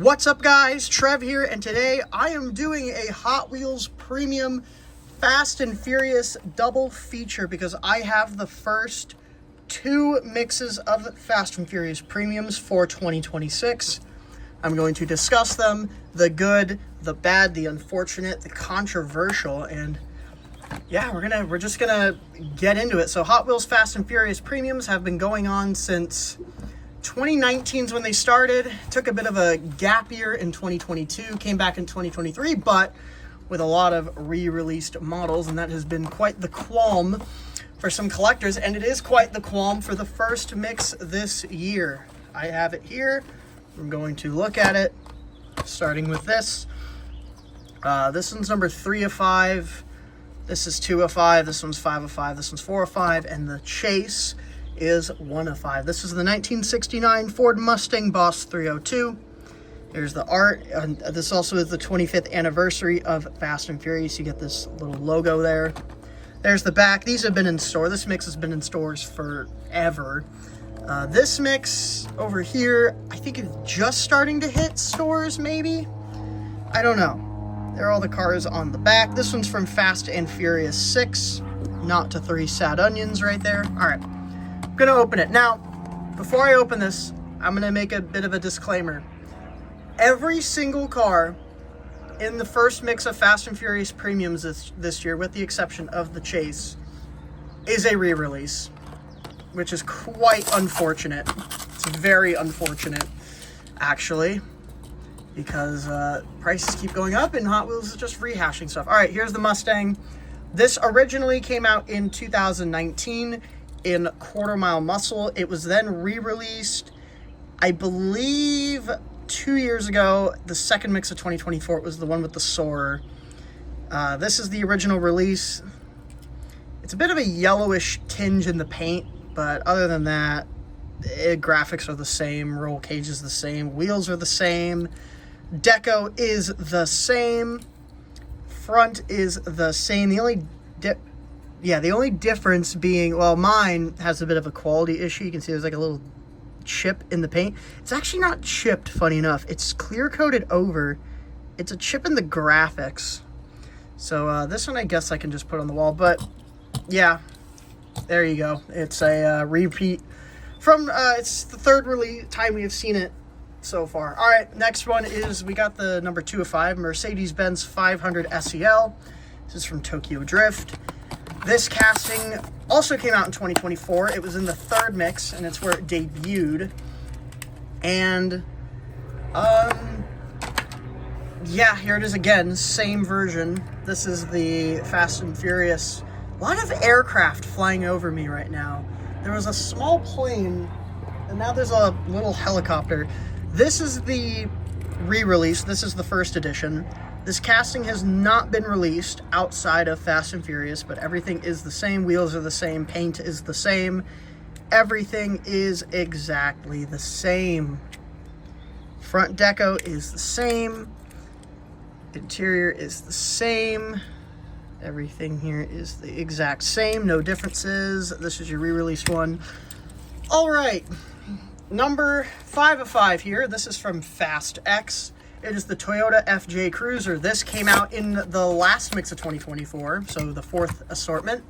What's up guys, Trev here, and today I am doing a Hot Wheels Premium Fast and Furious double feature because I have the first two mixes of Fast and Furious Premiums for 2026. I'm going to discuss them, the good, the bad, the unfortunate, the controversial, and yeah, we're just gonna get into it. So Hot Wheels Fast and Furious Premiums have been going on since 2019 is when they started. Took a bit of a gap year in 2022, came back in 2023, but with a lot of re-released models, and that has been quite the qualm for some collectors, and it is quite the qualm for the first mix this year. I have it here. I'm going to look at it, starting with this. This one's number 3 of 5. This is 2 of 5. This one's 5 of 5. This one's 4 of 5. And the Chase is 1 of 5. This is the 1969 Ford Mustang Boss 302. Here's the art. This also is the 25th anniversary of Fast and Furious. You get this little logo there. There's the back. These have been in store. This mix has been in stores forever. This mix over here, I think it's just starting to hit stores, maybe? I don't know. There are all the cars on the back. This one's from Fast and Furious 6. Not to 3 sad onions right there. All right. I'm going to open it. Now, before I open this, I'm going to make a bit of a disclaimer. Every single car in the first mix of Fast and Furious Premiums this year, with the exception of the Chase, is a re-release, which is quite unfortunate. It's very unfortunate, actually, because prices keep going up and Hot Wheels is just rehashing stuff. All right, here's the Mustang. This originally came out in 2019 in Quarter Mile Muscle. It was then re-released, I believe, 2 years ago. The second mix of 2024 was the one with the Soarer. This is the original release. It's a bit of a yellowish tinge in the paint, but other than that, graphics are the same, roll cage is the same, wheels are the same, deco is the same, front is the same. The only difference being, well, mine has a bit of a quality issue. You can see there's like a little chip in the paint. It's actually not chipped, funny enough. It's clear coated over. It's a chip in the graphics. So this one I guess I can just put on the wall, but yeah, there you go. It's a repeat from, it's the third time we have seen it so far. All right, next one is, we got the number 2 of 5, Mercedes-Benz 500 SEL. This is from Tokyo Drift. This casting also came out in 2024. It was in the third mix, and it's where it debuted. And, yeah, here it is again, same version. This is the Fast and Furious. A lot of aircraft flying over me right now. There was a small plane, and now there's a little helicopter. This is the re-release. This is the first edition. This casting has not been released outside of Fast and Furious, but everything is the same. Wheels are the same. Paint is the same. Everything is exactly the same. Front deco is the same. Interior is the same. Everything here is the exact same. No differences. This is your re-released one. All right. Number 5 of 5 here. This is from Fast X. It is the Toyota FJ Cruiser. This came out in the last mix of 2024, so the 4th assortment,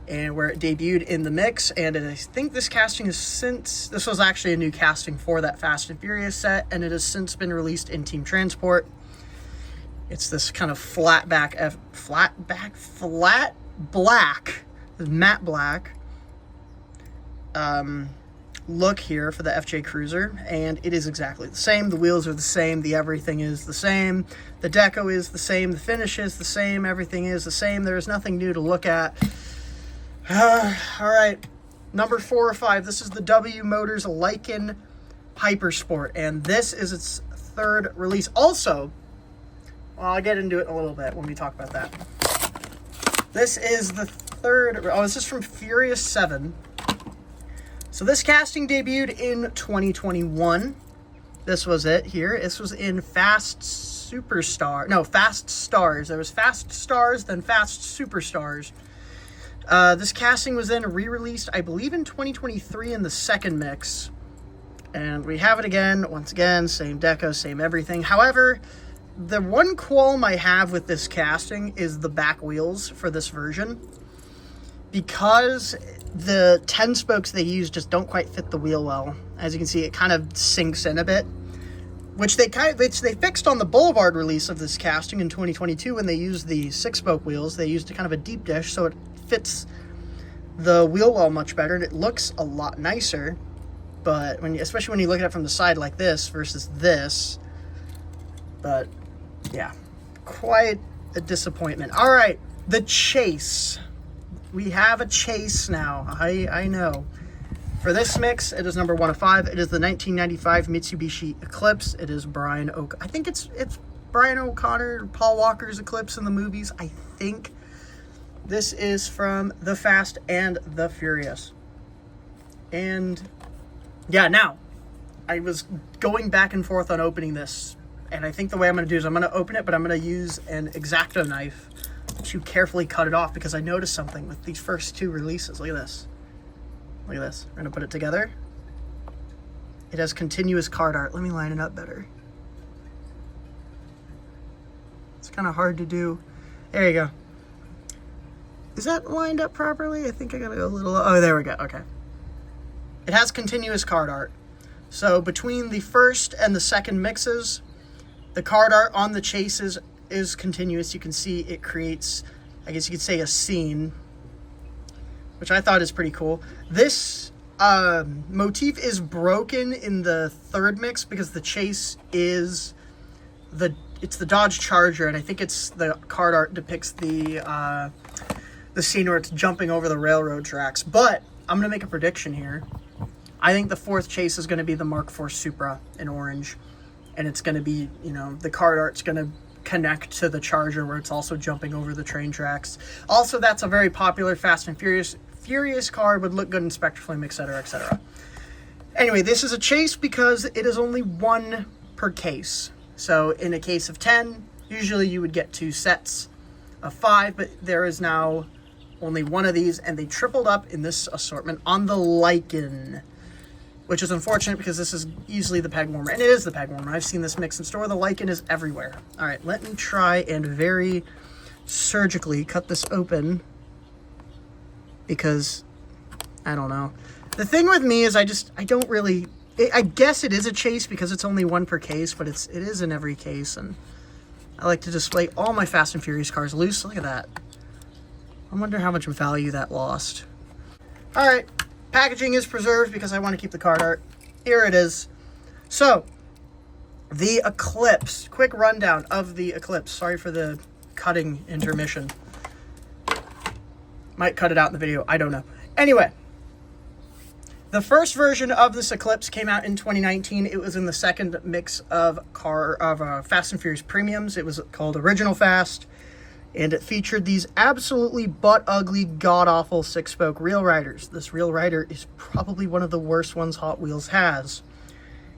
and where it debuted in the mix. And I think this casting is since, this was actually a new casting for that Fast and Furious set, and it has since been released in Team Transport. It's this kind of flat black, matte black look here for the FJ Cruiser, and it is exactly the same. The wheels are the same, the everything is the same, the deco is the same, the finish is the same, everything is the same. There is nothing new to look at. All right, number 4 or 5. This is the W Motors Lycan Hypersport, and this is its third release. Also, well, I'll get into it in a little bit when we talk about that. This is the third, this is from Furious 7. So this casting debuted in 2021. This was it here. This was in Fast Stars. There was Fast Stars, then Fast Superstars. This casting was then re-released, I believe, in 2023 in the second mix. And we have it again, once again, same deco, same everything. However, the one qualm I have with this casting is the back wheels for this version. Because the 10 spokes they use just don't quite fit the wheel well. As you can see, it kind of sinks in a bit. Which they fixed on the Boulevard release of this casting in 2022 when they used the 6-spoke wheels. They used a kind of a deep dish, so it fits the wheel well much better, and it looks a lot nicer. But especially when you look at it from the side like this versus this. But yeah, quite a disappointment. All right, the chase. We have a chase now. I know. For this mix, it is number 1 of 5. It is the 1995 Mitsubishi Eclipse. It is I think it's Brian O'Connor, Paul Walker's Eclipse in the movies. I think this is from The Fast and the Furious. And yeah, now I was going back and forth on opening this, and I think the way I'm going to do is I'm going to open it, but I'm going to use an X-Acto knife to carefully cut it off because I noticed something with these first 2 releases. Look at this. Look at this. We're going to put it together. It has continuous card art. Let me line it up better. It's kind of hard to do. There you go. Is that lined up properly? I think I got to go a little... Oh, there we go. Okay. It has continuous card art. So between the first and the second mixes, the card art on the chases is continuous. You can see it creates, I guess you could say, a scene, which I thought is pretty cool. This motif is broken in the third mix because the chase is it's the Dodge Charger, and I think it's the card art depicts the scene where it's jumping over the railroad tracks. But I'm gonna make a prediction here. I think the fourth chase is gonna be the Mark IV Supra in orange, and it's gonna be, the card art's gonna connect to the Charger where it's also jumping over the train tracks. Also, that's a very popular Fast and Furious car, would look good in Spectraflame, etc., etc. Anyway, this is a chase because it is only 1 per case. So in a case of 10, usually you would get 2 sets of 5, but there is now only 1 of these, and they tripled up in this assortment on the Lycan, which is unfortunate because this is easily the peg warmer, and it is the peg warmer. I've seen this mix in store. The Lycan is everywhere. All right, let me try and very surgically cut this open because, I don't know. The thing with me is I don't really, I guess it is a chase because it's only 1 per case, but it is in every case, and I like to display all my Fast and Furious cars loose. Look at that. I wonder how much value that lost. All right. Packaging is preserved because I want to keep the card art. Here it is. So, the Eclipse. Quick rundown of the Eclipse. Sorry for the cutting intermission. Might cut it out in the video. I don't know. Anyway, the first version of this Eclipse came out in 2019. It was in the second mix of Fast and Furious Premiums. It was called Original Fast. And it featured these absolutely butt-ugly, god-awful 6-spoke Real Riders. This Real Rider is probably one of the worst ones Hot Wheels has.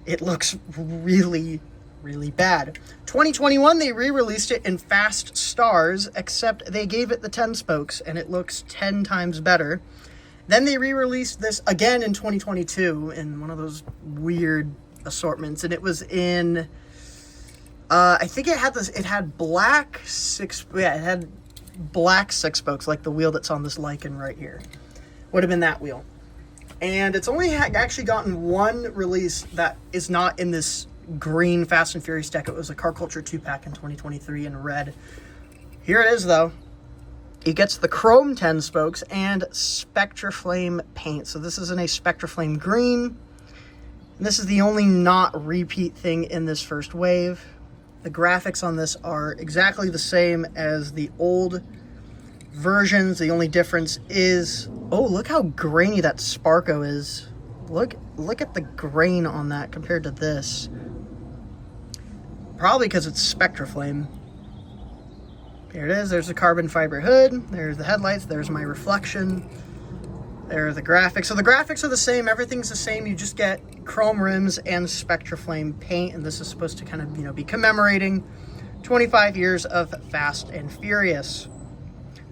It looks really, really bad. 2021, they re-released it in Fast Stars, except they gave it the 10 spokes, and it looks 10 times better. Then they re-released this again in 2022 in one of those weird assortments, and it was in... I think it had black 6 spokes, like the wheel that's on this Lycan right here. Would have been that wheel. And it's only actually gotten 1 release that is not in this green Fast and Furious deck. It was a Car Culture 2-pack in 2023 in red. Here it is, though. It gets the chrome 10 spokes and Spectraflame paint. So this is in a Spectraflame green. And this is the only not repeat thing in this first wave. The graphics on this are exactly the same as the old versions. The only difference is, oh, look how grainy that Sparko is. Look at the grain on that compared to this. Probably because it's Spectraflame. Here it is. There's the carbon fiber hood. There's the headlights. There's my reflection. There are the graphics. So the graphics are the same. Everything's the same. You just get chrome rims and Spectraflame paint. And this is supposed to kind of, be commemorating 25 years of Fast and Furious.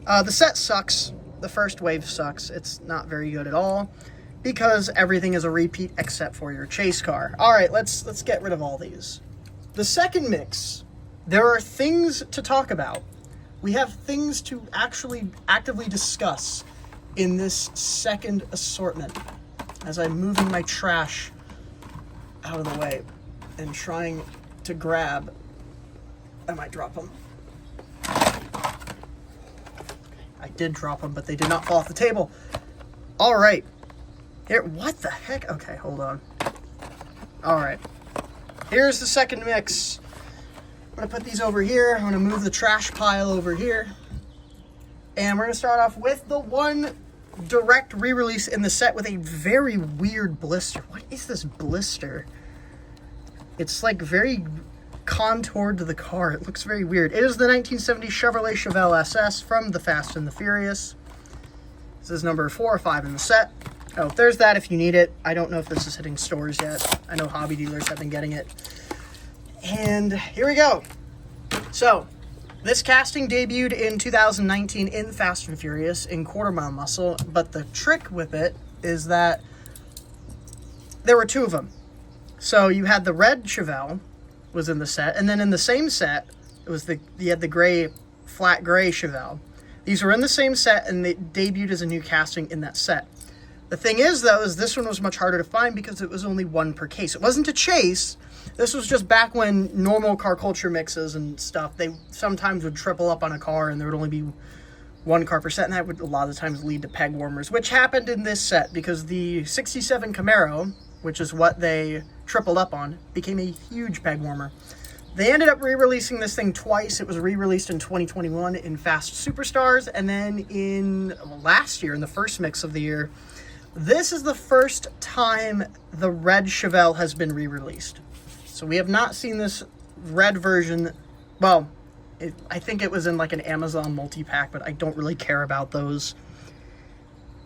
The set sucks. The first wave sucks. It's not very good at all because everything is a repeat except for your chase car. All right, let's get rid of all these. The second mix, there are things to talk about. We have things to actually actively discuss in this second assortment. As I'm moving my trash out of the way and trying to grab, I might drop them. I did drop them, but they did not fall off the table. All right. Here, what the heck? Okay, hold on. All right. Here's the second mix. I'm going to put these over here. I'm going to move the trash pile over here. And we're going to start off with the one direct re-release in the set with a very weird blister. What is this blister? It's like very contoured to the car. It looks very weird. It is the 1970 Chevrolet Chevelle SS from The Fast and the Furious. This is number 4 or 5 in the set. Oh, there's that if you need it. I don't know if this is hitting stores yet. I know hobby dealers have been getting it. And here we go. So, this casting debuted in 2019 in Fast and Furious in Quarter Mile Muscle, but the trick with it is that there were 2 of them. So you had the red Chevelle was in the set, and then in the same set, it was you had the gray, flat gray Chevelle. These were in the same set, and they debuted as a new casting in that set. The thing is, though, is this one was much harder to find because it was only 1 per case. It wasn't a chase. This was just back when normal car culture mixes and stuff, they sometimes would triple up on a car, and there would only be 1 car per set, and that would a lot of the times lead to peg warmers, which happened in this set because the 67 Camaro, which is what they tripled up on, became a huge peg warmer. They ended up re-releasing this thing twice. It was re-released in 2021 in Fast Superstars, and then in last year, in the first mix of the year. This is the first time the red Chevelle has been re-released. So we have not seen this red version. Well, I think it was in like an Amazon multi-pack, but I don't really care about those.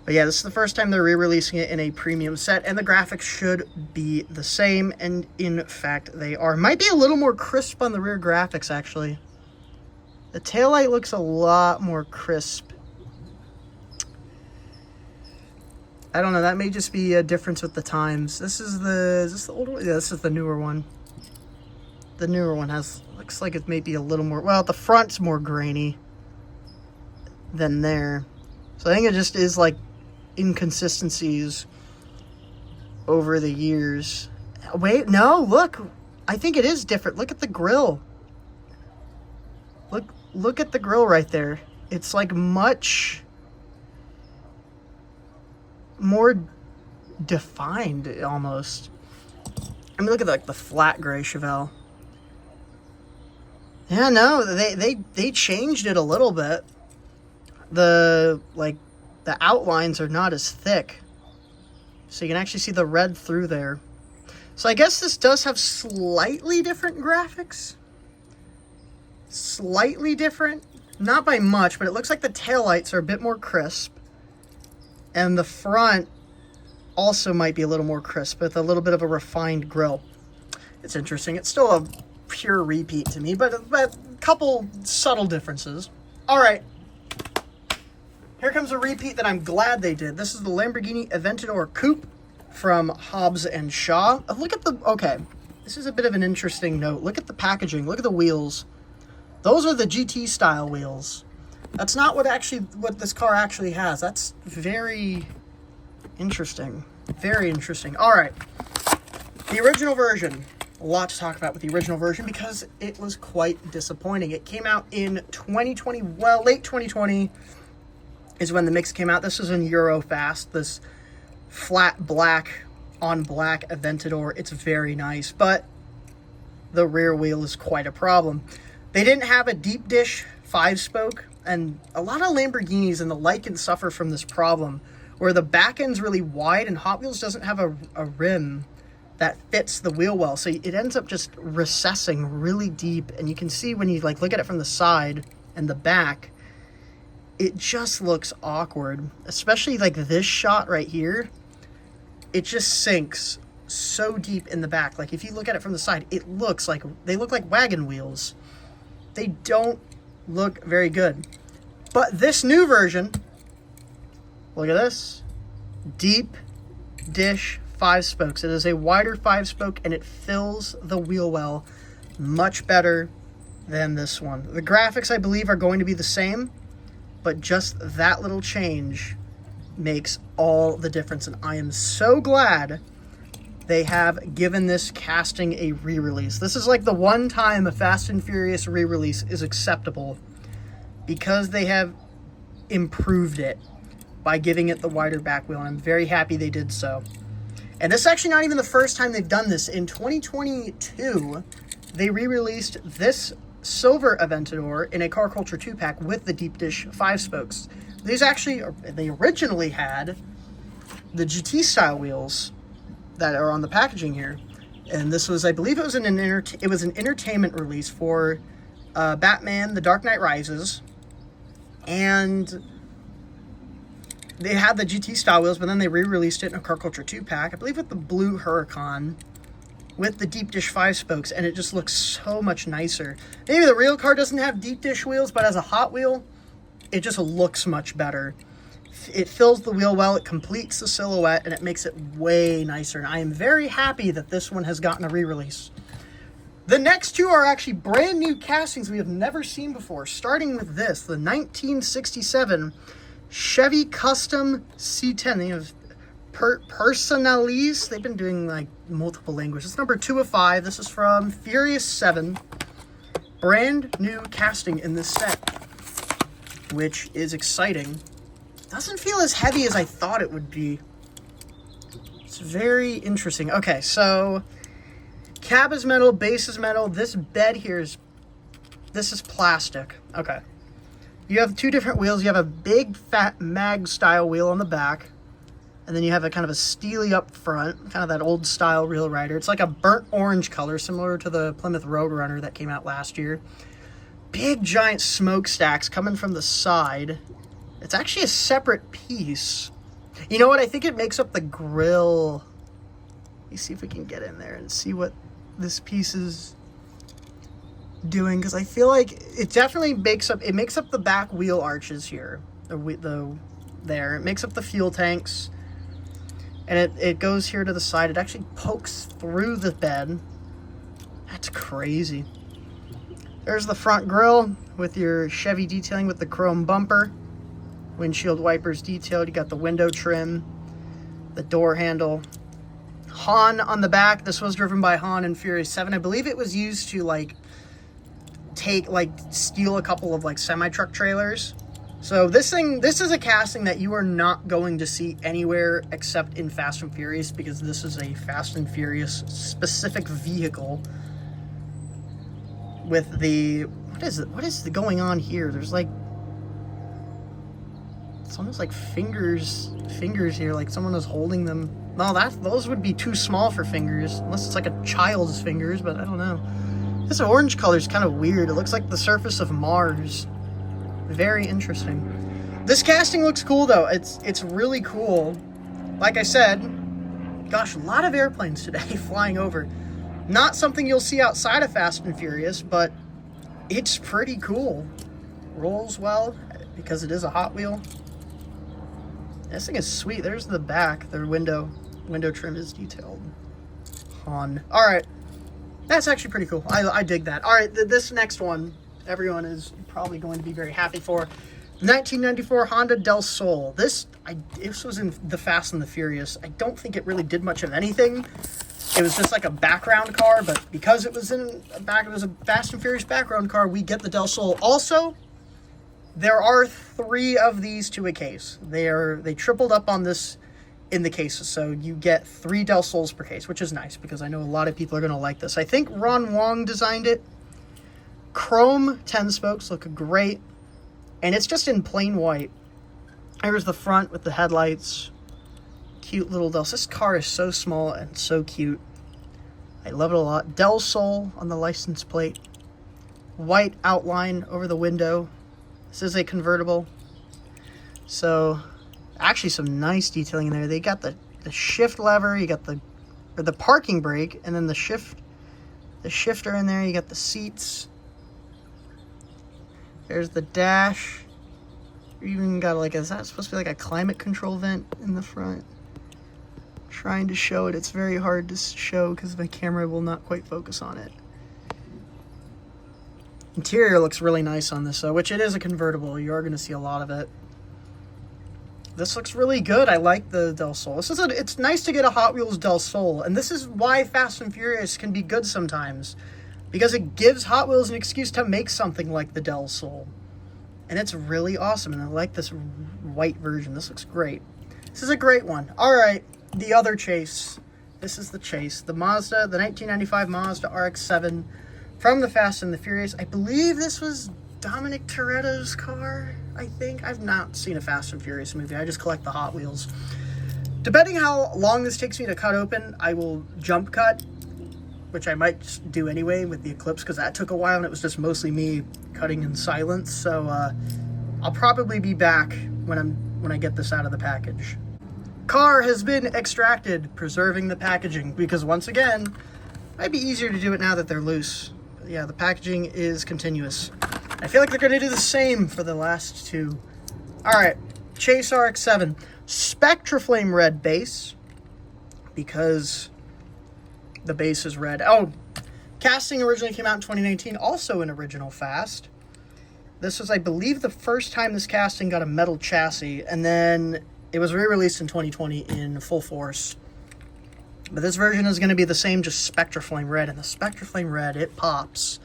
But yeah, this is the first time they're re-releasing it in a premium set, and the graphics should be the same, and in fact, they are. Might be a little more crisp on the rear graphics, actually. The taillight looks a lot more crisp. I don't know, that may just be a difference with the times. Is this the older one? Yeah, this is the newer one. The newer one looks like it may be a little more, well, the front's more grainy than there. So I think it just is like inconsistencies over the years. Wait, no, look. I think it is different. Look at the grill. Look at the grill right there. It's like much more defined almost. I mean, look at like the flat gray Chevelle. Yeah, no, they changed it a little bit. The outlines are not as thick, so you can actually see the red through there. So I guess this does have slightly different graphics. Slightly different, not by much, but it looks like the taillights are a bit more crisp, and the front also might be a little more crisp with a little bit of a refined grille. It's interesting. It's still a pure repeat to me, but a couple subtle differences. All right. Here comes a repeat that I'm glad they did. This is the Lamborghini Aventador Coupe from Hobbs & Shaw. Look at the, okay, this is a bit of an interesting note. Look at the packaging. Look at the wheels. Those are the GT style wheels. That's not what this car actually has. That's very interesting. Very interesting. All right. The original version. A lot to talk about with the original version because it was quite disappointing. It came out in 2020, well, late 2020 is when the mix came out. This was in Eurofast, this flat black on black Aventador. It's very nice, but the rear wheel is quite a problem. They didn't have a deep dish 5-spoke, and a lot of Lamborghinis and the like can suffer from this problem, where the back end's really wide and Hot Wheels doesn't have a rim that fits the wheel well, so it ends up just recessing really deep, and you can see when you look at it from the side and the back, it just looks awkward, especially this shot right here. It just sinks so deep in the back. Like if you look at it from the side, it looks like they look like wagon wheels. They don't look very good. But this new version, look at this, deep dish 5-spokes. It is a wider 5-spoke, and it fills the wheel well much better than this one. The graphics, I believe, are going to be the same, but just that little change makes all the difference, and I am so glad they have given this casting a re-release. This is like the one time a Fast and Furious re-release is acceptable, because they have improved it by giving it the wider back wheel, and I'm very happy they did so. And this is actually not even the first time they've done this. In 2022, they re-released this silver Aventador in a Car Culture 2-pack with the deep dish 5-spokes. They originally had the GT style wheels that are on the packaging here, and this was, I believe it was an entertainment release for Batman: The Dark Knight Rises, and they had the GT style wheels, but then they re-released it in a Car Culture 2-pack, I believe with the blue Huracan, with the deep dish 5-spokes, and it just looks so much nicer. Maybe the real car doesn't have deep dish wheels, but as a Hot Wheel, it just looks much better. It fills the wheel well, it completes the silhouette, and it makes it way nicer. And I am very happy that this one has gotten a re-release. The next two are actually brand new castings we have never seen before, starting with this, the 1967 Chevy Custom C10. They have Personalise. They've been doing like multiple languages. It's number 2 of 5. This is from Furious 7. Brand new casting in this set, which is exciting. Doesn't feel as heavy as I thought it would be. It's very interesting. Okay, so cab is metal, base is metal. This bed here is plastic. Okay. You have 2 different wheels. You have a big fat mag style wheel on the back, and then you have a kind of a steely up front, kind of that old style Real Rider. It's like a burnt orange color, similar to the Plymouth Roadrunner that came out last year. Big giant smokestacks coming from the side. It's actually a separate piece. You know what? I think it makes up the grill. Let me see if we can get in there and see what this piece is doing, because I feel like it definitely makes up the back wheel arches here. There. It makes up the fuel tanks. And it goes here to the side. It actually pokes through the bed. That's crazy. There's the front grille with your Chevy detailing with the chrome bumper. Windshield wipers detailed. You got the window trim, the door handle. Han on the back. This was driven by Han in Furious 7. I believe it was used to steal a couple of semi-truck trailers. So this is a casting that you are not going to see anywhere except in Fast and Furious, because this is a Fast and Furious specific vehicle with the, what is going on here? There's it's almost like fingers here, like someone is holding them. No, those would be too small for fingers, unless it's like a child's fingers, but I don't know. This orange color is kind of weird. It looks like the surface of Mars. Very interesting. This casting looks cool though. It's really cool. Like I said, gosh, a lot of airplanes today flying over. Not something you'll see outside of Fast and Furious, but it's pretty cool. Rolls well because it is a Hot Wheel. This thing is sweet. There's the back. The window trim is detailed. Han. All right. That's actually pretty cool. I dig that. All right, this next one, everyone is probably going to be very happy for. 1994 Honda Del Sol. This was in the Fast and the Furious. I don't think it really did much of anything. It was just like a background car, but because it was it was a Fast and Furious background car, we get the Del Sol. Also, there are 3 of these to a case. They tripled up on this in the cases, so you get 3 Del Sols per case, which is nice because I know a lot of people are going to like this. I think Ron Wong designed it. Chrome 10 spokes look great, and it's just in plain white. Here's the front with the headlights. Cute little Del Sol. This car is so small and so cute. I love it a lot. Del Sol on the license plate. White outline over the window. This is a convertible. So, actually some nice detailing in there. They got the shift lever, you got the parking brake, and then the shifter in there. You got the seats. There's the dash. You even got is that supposed to be like a climate control vent in the front? Trying to show it. It's very hard to show because my camera will not quite focus on it. Interior looks really nice on this, though, which it is a convertible. You are going to see a lot of it. This looks really good. I like the Del Sol. It's nice to get a Hot Wheels Del Sol, and this is why Fast and Furious can be good sometimes, because it gives Hot Wheels an excuse to make something like the Del Sol. And it's really awesome, and I like this white version. This looks great. This is a great one. All right, the other chase. This is the chase. The 1995 Mazda RX-7 from the Fast and the Furious. I believe this was Dominic Toretto's car, I think. I've not seen a Fast and Furious movie. I just collect the Hot Wheels. Depending how long this takes me to cut open, I will jump cut, which I might just do anyway with the Eclipse, because that took a while and it was just mostly me cutting in silence. So I'll probably be back when I get this out of the package. Car has been extracted, preserving the packaging, because once again, it might be easier to do it now that they're loose. But yeah, the packaging is continuous. I feel like they're going to do the same for the last two. All right, Chase RX-7, Spectraflame red base, because the base is red. Oh, casting originally came out in 2019, also an original Fast. This was, I believe, the first time this casting got a metal chassis, and then it was re-released in 2020 in full force. But this version is going to be the same, just Spectraflame red, and the Spectraflame red, it pops.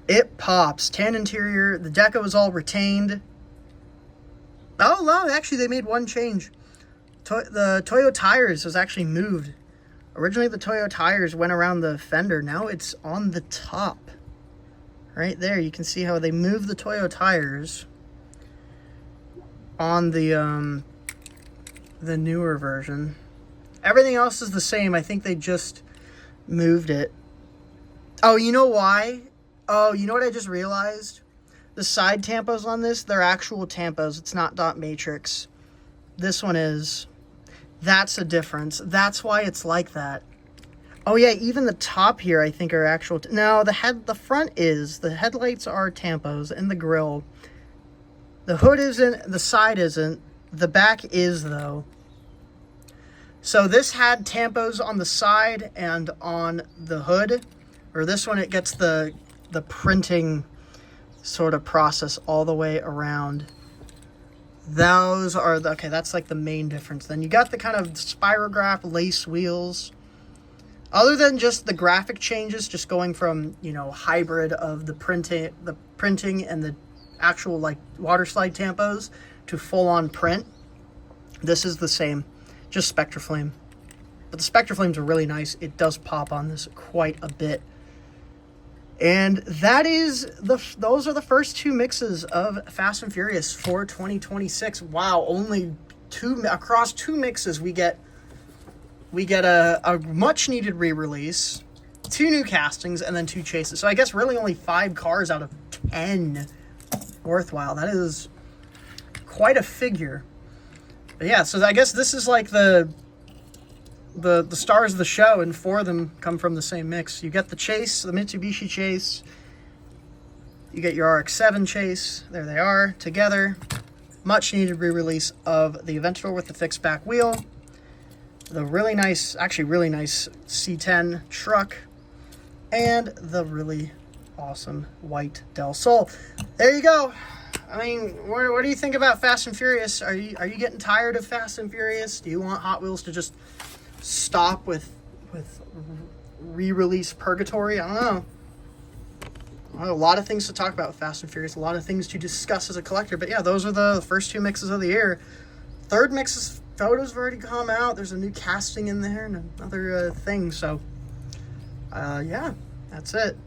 It pops. Tan interior. The deco is all retained. Oh, no, actually, they made one change. The Toyo tires was actually moved. Originally, the Toyo tires went around the fender. Now it's on the top. Right there, you can see how they moved the Toyo tires on the newer version. Everything else is the same. I think they just moved it. Oh, you know why? Oh, you know what I just realized? The side tampos on this, they're actual tampos. It's not dot matrix. This one is. That's a difference. That's why it's like that. Oh yeah, even the top here I think are actual. No, the front is. The headlights are tampos and the grille. The hood isn't. The side isn't. The back is though. So this had tampos on the side and on the hood. Or this one, it gets the printing sort of process all the way around. Those are okay, that's like the main difference. Then you got the kind of spirograph lace wheels. Other than just the graphic changes, just going from, you know, hybrid of the printing and the actual like water slide tampos to full on print, this is the same, just Spectraflame. But the Spectraflames are really nice. It does pop on this quite a bit. And that is those are the first two mixes of Fast and Furious for 2026. Wow, only across two mixes we get a much needed re-release, two new castings, and then two chases. So I guess really only 5 cars out of 10 worthwhile. That is quite a figure. But yeah, so I guess this is like the stars of the show, and 4 of them come from the same mix. You get the Chase, the Mitsubishi Chase. You get your RX-7 Chase. There they are, together. Much needed re-release of the Aventador with the fixed back wheel. The really nice, actually really nice C10 truck. And the really awesome white Del Sol. There you go. I mean, what do you think about Fast and Furious? Are you getting tired of Fast and Furious? Do you want Hot Wheels to just stop with re-release purgatory? I don't know. A lot of things to talk about with Fast and Furious, a lot of things to discuss as a collector. But yeah, those are the first 2 mixes of the year. Third mix's photos have already come out. There's a new casting in there and another thing. So yeah, that's it.